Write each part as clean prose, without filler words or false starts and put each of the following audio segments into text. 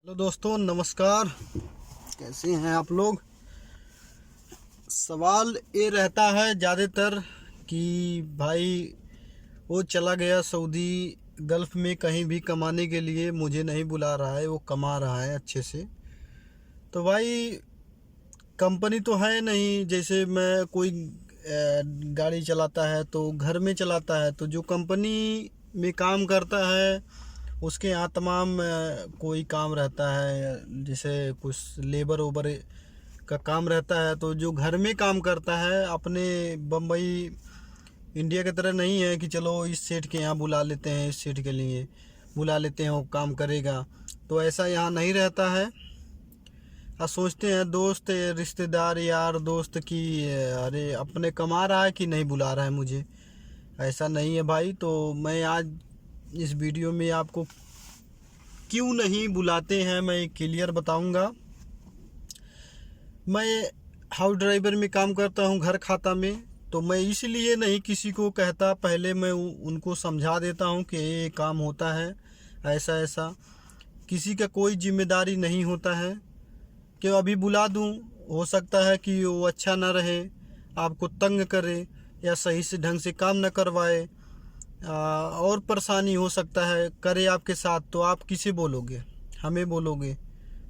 Hello दोस्तों, नमस्कार। कैसे हैं आप लोग। सवाल ये रहता है ज़्यादातर कि भाई वो चला गया सऊदी गल्फ़ में कहीं भी कमाने के लिए, मुझे नहीं बुला रहा है, वो कमा रहा है अच्छे से। तो भाई कंपनी तो है नहीं, जैसे मैं कोई गाड़ी चलाता है तो घर में चलाता है, तो जो कंपनी में काम करता है उसके यहाँ तमाम कोई काम रहता है, जैसे कुछ लेबर ओबर का काम रहता है। तो जो घर में काम करता है अपने बम्बई इंडिया की तरह नहीं है कि चलो इस सेठ के यहाँ बुला लेते हैं, इस सेठ के लिए बुला लेते हैं वो काम करेगा, तो ऐसा यहाँ नहीं रहता है। सोचते हैं दोस्त रिश्तेदार यार दोस्त की अरे अपने कमा रहा है कि नहीं बुला रहा है मुझे, ऐसा नहीं है भाई। तो मैं आज इस वीडियो में आपको क्यों नहीं बुलाते हैं मैं क्लियर बताऊंगा। मैं हाउस ड्राइवर में काम करता हूं घर खाता में, तो मैं इसलिए नहीं किसी को कहता, पहले मैं उनको समझा देता हूं कि ये काम होता है ऐसा ऐसा। किसी का कोई जिम्मेदारी नहीं होता है कि अभी बुला दूं, हो सकता है कि वो अच्छा ना रहे, आपको तंग करे या सही से ढंग से काम ना करवाए, और परेशानी हो सकता है करे आपके साथ। तो आप किसे बोलोगे, हमें बोलोगे,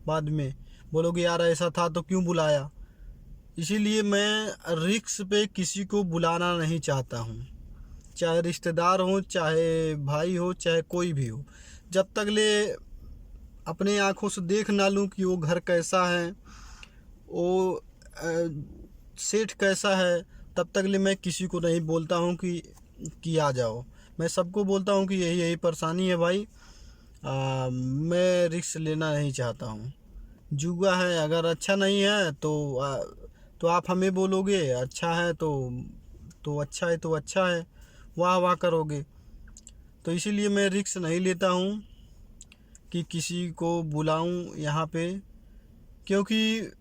बाद में बोलोगे यार ऐसा था तो क्यों बुलाया। इसीलिए मैं रिक्स पे किसी को बुलाना नहीं चाहता हूँ, चाहे रिश्तेदार हो, चाहे भाई हो, चाहे कोई भी हो। जब तक ले अपने आँखों से देख ना लूँ कि वो घर कैसा है, वो सेठ कैसा है, तब तक ले मैं किसी को नहीं बोलता हूँ कि आ जाओ। मैं सबको बोलता हूँ कि यही यही परेशानी है भाई, मैं रिस्क लेना नहीं चाहता हूँ। जुआ है, अगर अच्छा नहीं है तो आप हमें बोलोगे, अच्छा है तो अच्छा है, तो अच्छा है, वाह वाह करोगे। तो इसीलिए मैं रिस्क नहीं लेता हूँ कि किसी को बुलाऊं यहाँ पे, क्योंकि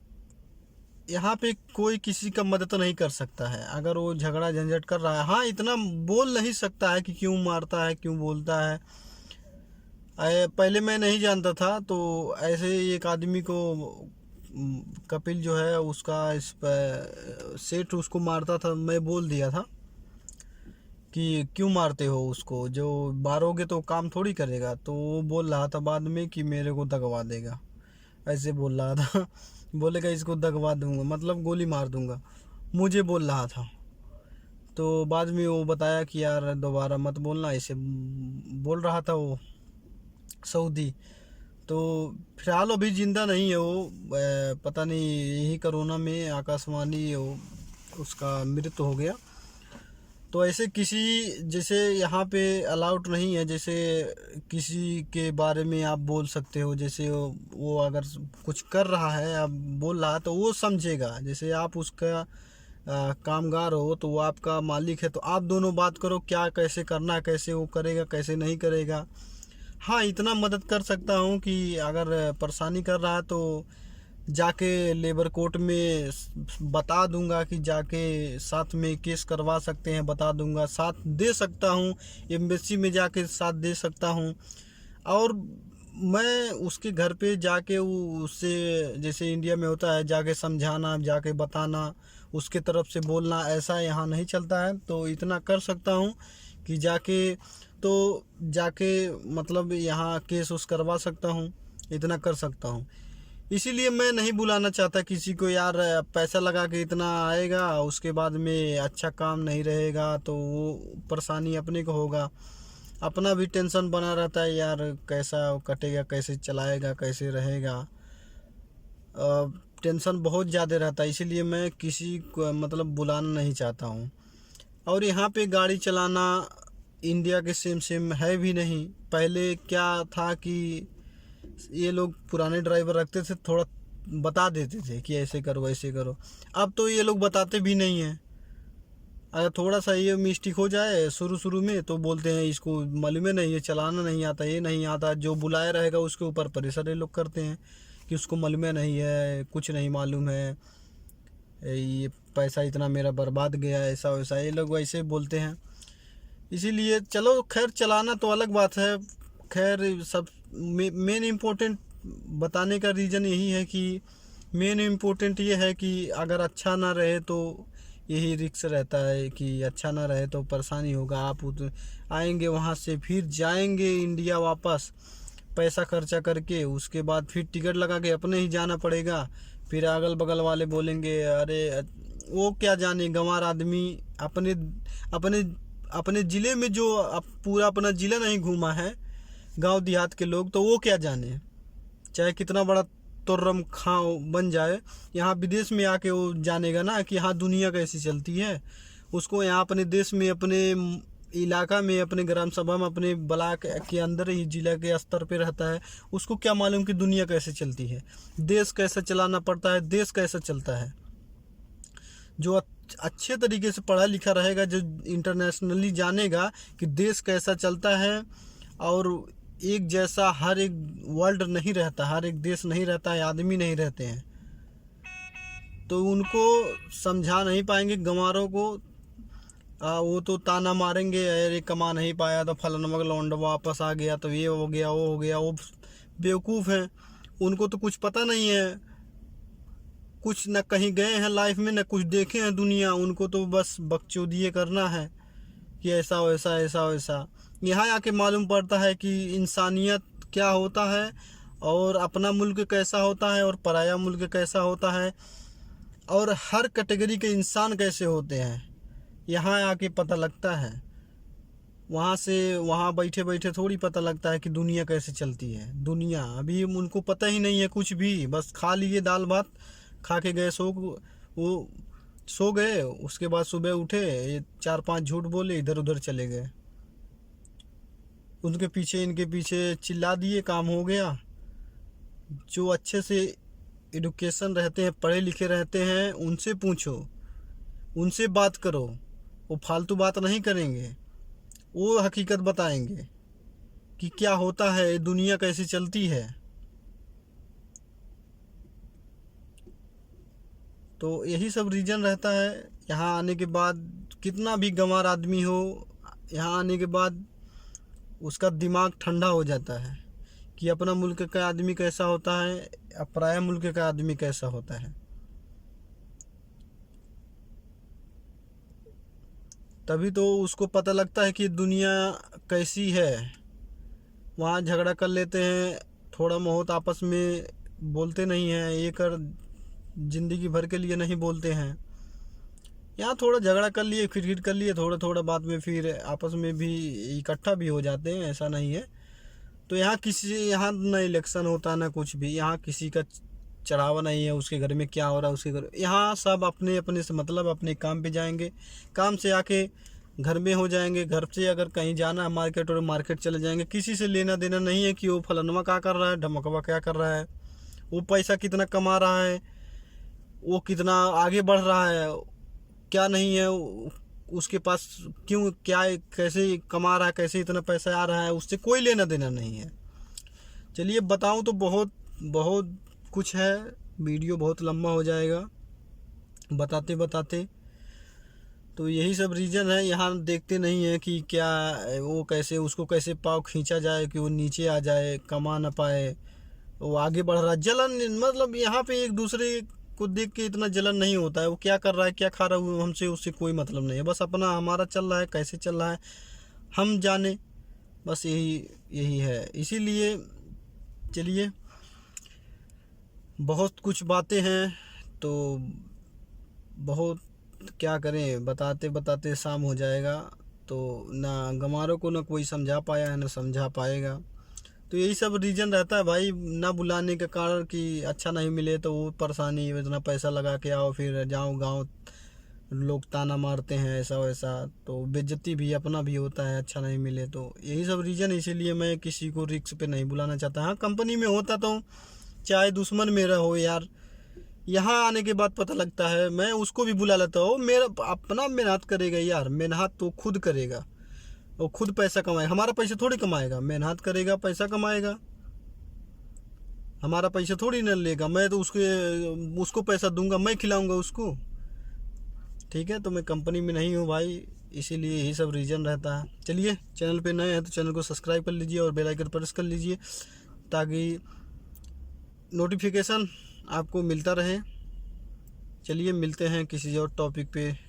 यहाँ पे कोई किसी का मदद नहीं कर सकता है अगर वो झगड़ा झंझट कर रहा है। हाँ, इतना बोल नहीं सकता है कि क्यों मारता है, क्यों बोलता है। पहले मैं नहीं जानता था, तो ऐसे ही एक आदमी को कपिल जो है उसका इस सेठ उसको मारता था, मैं बोल दिया था कि क्यों मारते हो उसको, जो मारोगे तो काम थोड़ी करेगा। तो वो बोल रहा था बाद में कि मेरे को दगवा देगा, ऐसे बोल रहा था। बोलेगा इसको दगवा दूंगा, मतलब गोली मार दूंगा, मुझे बोल रहा था। तो बाद में वो बताया कि यार दोबारा मत बोलना, ऐसे बोल रहा था वो सऊदी। तो फिलहाल अभी ज़िंदा नहीं है वो, पता नहीं यही कोरोना में आकाशवाणी उसका मृत्यु हो गया। तो ऐसे किसी जैसे यहाँ पे अलाउड नहीं है, जैसे किसी के बारे में आप बोल सकते हो, जैसे वो अगर कुछ कर रहा है, आप बोल रहा है तो वो समझेगा। जैसे आप उसका कामगार हो, तो वो आपका मालिक है, तो आप दोनों बात करो क्या कैसे करना है, कैसे वो करेगा कैसे नहीं करेगा। हाँ, इतना मदद कर सकता हूँ कि अगर परेशानी कर रहा है तो जाके लेबर कोर्ट में बता दूंगा कि जाके साथ में केस करवा सकते हैं, बता दूंगा, साथ दे सकता हूँ, एम्बेसी में जाके साथ दे सकता हूँ। और मैं उसके घर पे जाके उससे, जैसे इंडिया में होता है, जाके समझाना, जाके बताना, उसके तरफ से बोलना, ऐसा यहाँ नहीं चलता है। तो इतना कर सकता हूँ कि जाके मतलब यहाँ केस उस करवा सकता हूँ, इतना कर सकता हूँ। इसीलिए मैं नहीं बुलाना चाहता किसी को यार, पैसा लगा के इतना आएगा, उसके बाद में अच्छा काम नहीं रहेगा तो वो परेशानी अपने को होगा, अपना भी टेंशन बना रहता है यार, कैसा कटेगा, कैसे चलाएगा, कैसे रहेगा, टेंशन बहुत ज़्यादा रहता है। इसीलिए मैं किसी को मतलब बुलाना नहीं चाहता हूँ। और यहाँ पे गाड़ी चलाना इंडिया के सेम सेम है भी नहीं। पहले क्या था कि ये लोग पुराने ड्राइवर रखते थे, थोड़ा बता देते थे कि ऐसे करो ऐसे करो। अब तो ये लोग बताते भी नहीं हैं। अगर थोड़ा सा ये मिस्टेक हो जाए शुरू शुरू में तो बोलते हैं इसको मालूम है नहीं, ये चलाना नहीं आता, ये नहीं आता। जो बुलाया रहेगा उसके ऊपर प्रेशर ये लोग करते हैं कि उसको मालूम नहीं है, कुछ नहीं मालूम है, ये पैसा इतना मेरा बर्बाद गया, ऐसा वैसा ये लोग वैसे बोलते हैं। इसीलिए चलो खैर, चलाना तो अलग बात है, खैर सब मेन इम्पोर्टेंट बताने का रीज़न यही है कि मेन इम्पोर्टेंट ये है कि अगर अच्छा ना रहे तो यही रिस्क रहता है कि अच्छा ना रहे तो परेशानी होगा। आप आएंगे वहाँ से, फिर जाएंगे इंडिया वापस पैसा खर्चा करके, उसके बाद फिर टिकट लगा के अपने ही जाना पड़ेगा। फिर अगल बगल वाले बोलेंगे अरे वो क्या जाने, गंवार आदमी अपने अपने अपने ज़िले में जो पूरा अपना ज़िला नहीं घूमा है, गांव देहात के लोग, तो वो क्या जाने। चाहे कितना बड़ा तुर्रम खां बन जाए, यहाँ विदेश में आके वो जानेगा ना कि हाँ दुनिया कैसी चलती है। उसको यहाँ अपने देश में, अपने इलाका में, अपने ग्राम सभा में, अपने ब्लॉक के अंदर ही जिला के स्तर पे रहता है, उसको क्या मालूम कि दुनिया कैसे चलती है, देश कैसे चलाना पड़ता है, देश कैसे चलता है। जो अच्छे तरीके से पढ़ा लिखा रहेगा, जो इंटरनेशनली जानेगा कि देश कैसा चलता है, और एक जैसा हर एक वर्ल्ड नहीं रहता, हर एक देश नहीं रहता है, आदमी नहीं रहते हैं, तो उनको समझा नहीं पाएंगे गंवारों को। वो तो ताना मारेंगे, अरे कमा नहीं पाया तो फलाना लौंडा वापस आ गया, तो ये हो गया वो हो गया। वो बेवकूफ़ हैं, उनको तो कुछ पता नहीं है, कुछ न कहीं गए हैं लाइफ में, न कुछ देखे हैं दुनिया। उनको तो बस बकचोदिए करना है कि ऐसा वैसा ऐसा वैसा। यहाँ आके मालूम पड़ता है कि इंसानियत क्या होता है, और अपना मुल्क कैसा होता है, और पराया मुल्क कैसा होता है, और हर कैटेगरी के इंसान कैसे होते हैं। यहाँ आके पता लगता है, वहाँ से वहाँ बैठे बैठे थोड़ी पता लगता है कि दुनिया कैसे चलती है। दुनिया अभी उनको पता ही नहीं है कुछ भी, बस खा लिए दाल भात, खा के गए वो सो गए, उसके बाद सुबह उठे, ये 4-5 झूठ बोले, इधर उधर चले गए, उनके पीछे इनके पीछे चिल्ला दिए, काम हो गया। जो अच्छे से एडुकेशन रहते हैं, पढ़े लिखे रहते हैं, उनसे पूछो, उनसे बात करो, वो फालतू बात नहीं करेंगे, वो हकीकत बताएंगे कि क्या होता है, दुनिया कैसी चलती है। तो यही सब रीज़न रहता है। यहाँ आने के बाद कितना भी गंवार आदमी हो, यहाँ आने के बाद उसका दिमाग ठंडा हो जाता है कि अपना मुल्क का आदमी कैसा होता है, पराया मुल्क का आदमी कैसा होता है। तभी तो उसको पता लगता है कि दुनिया कैसी है। वहाँ झगड़ा कर लेते हैं, थोड़ा बहुत आपस में बोलते नहीं हैं, ये कर ज़िंदगी भर के लिए नहीं बोलते हैं। यहाँ थोड़ा झगड़ा कर लिए, खिटखिट कर लिए, थोड़ा थोड़ा बात में फिर आपस में भी इकट्ठा भी हो जाते हैं, ऐसा नहीं है। तो यहाँ ना इलेक्शन होता ना कुछ भी, यहाँ किसी का चढ़ावा नहीं है, उसके घर में क्या हो रहा है उसके घर। यहाँ सब अपने अपने से मतलब अपने काम पे जाएंगे, काम से आके घर में हो जाएंगे, घर से अगर कहीं जाना है मार्केट, और मार्केट चले जाएंगे। किसी से लेना देना नहीं है कि वो फलनवा क्या कर रहा है, ढमकवा क्या कर रहा है, वो पैसा कितना कमा रहा है, वो कितना आगे बढ़ रहा है, क्या नहीं है उसके पास, क्यों क्या कैसे कमा रहा है, कैसे इतना पैसा आ रहा है, उससे कोई लेना देना नहीं है। चलिए बताऊं तो बहुत बहुत कुछ है, वीडियो बहुत लंबा हो जाएगा बताते बताते। तो यही सब रीज़न है। यहाँ देखते नहीं है कि क्या वो कैसे, उसको कैसे पाँव खींचा जाए कि वो नीचे आ जाए, कमा ना पाए, वो आगे बढ़ रहा है। जलन मतलब यहाँ पे एक दूसरे को देख के इतना जलन नहीं होता है, वो क्या कर रहा है क्या खा रहा है हमसे उससे कोई मतलब नहीं है, बस अपना हमारा चल रहा है, कैसे चल रहा है हम जाने, बस यही है। इसीलिए चलिए, बहुत कुछ बातें हैं, तो बहुत क्या करें, बताते बताते शाम हो जाएगा। तो ना गंवारों को ना कोई समझा पाया है, ना समझा पाएगा। तो यही सब रीज़न रहता है भाई, ना बुलाने का कारण कि अच्छा नहीं मिले तो वो परेशानी, इतना पैसा लगा के आओ, फिर जाओ गांव लोग ताना मारते हैं ऐसा वैसा, तो बेइज्जती भी अपना भी होता है अच्छा नहीं मिले तो। यही सब रीज़न, इसीलिए मैं किसी को रिस्क पे नहीं बुलाना चाहता। हाँ कंपनी में होता तो चाहे दुश्मन मेरा हो यार, यहाँ आने के बाद पता लगता है, मैं उसको भी बुला लेता हूँ। मेरा अपना मेहनत करेगा यार, मेहनत तो खुद करेगा, वो खुद पैसा कमाएगा, हमारा पैसा थोड़ी कमाएगा। मेहनत करेगा पैसा कमाएगा, हमारा पैसा थोड़ी न लेगा। मैं तो उसको पैसा दूंगा, मैं खिलाऊंगा उसको, ठीक है। तो मैं कंपनी में नहीं हूँ भाई, इसीलिए यही सब रीज़न रहता है। चलिए, चैनल पे नए हैं तो चैनल को सब्सक्राइब कर लीजिए और बेल आइकन प्रेस कर लीजिए, ताकि नोटिफिकेशन आपको मिलता रहे। चलिए मिलते हैं किसी और टॉपिक पे।